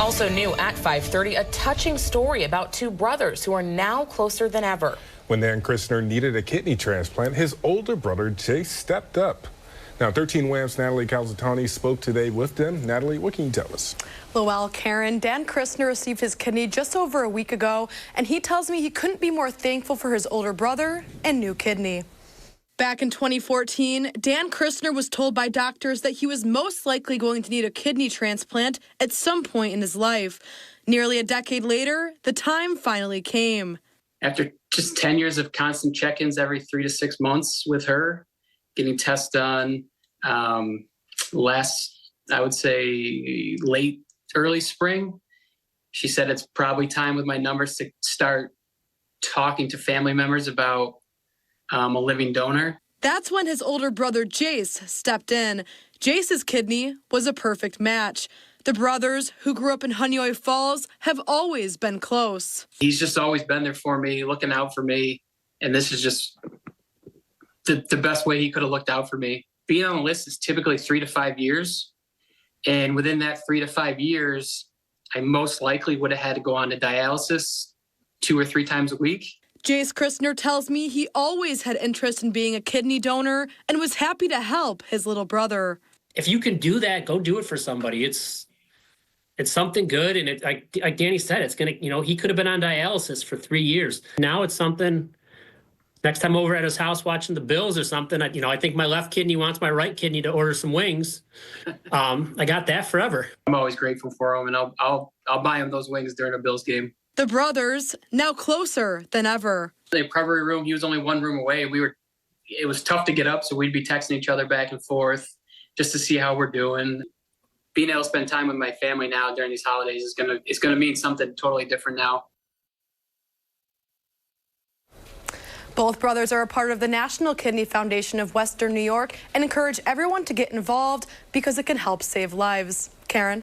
Also new at 5:30, a touching story about two brothers who are now closer than ever. When Dan Christner needed a kidney transplant, his older brother Jace stepped up. Now, 13 WHAM's Natalie Calzatani spoke today with them. Natalie, what can you tell us? Well, Karen, Dan Christner received his kidney just over a week ago, and he tells me he couldn't be more thankful for his older brother and new kidney. Back in 2014, Dan Christner was told by doctors that he was most likely going to need a kidney transplant at some point in his life. Nearly a decade later, the time finally came. After just 10 years of constant check-ins every 3 to 6 months with her, getting tests done, last, I would say, early spring, she said it's probably time with my numbers to start talking to family members about a living donor. That's when his older brother Jace stepped in. Jace's kidney was a perfect match. The brothers, who grew up in Honeoye Falls, have always been close. He's just always been there for me, looking out for me, and this is just the best way he could have looked out for me. Being on the list is typically 3 to 5 years, and within that 3 to 5 years, I most likely would have had to go on to dialysis 2 or 3 times a week. Jace Christner tells me he always had interest in being a kidney donor and was happy to help his little brother. If you can do that, go do it for somebody. It's something good, and like Danny said, it's gonna, he could have been on dialysis for 3 years. Now it's something. Next time over at his house watching the Bills or something, I think my left kidney wants my right kidney to order some wings. I got that forever. I'm always grateful for him, and I'll buy him those wings during a Bills game. The brothers, now closer than ever. The recovery room, he was only 1 room away. It was tough to get up, so we'd be texting each other back and forth just to see how we're doing. Being able to spend time with my family now during these holidays is gonna mean something totally different now. Both brothers are a part of the National Kidney Foundation of Western New York and encourage everyone to get involved because it can help save lives. Karen?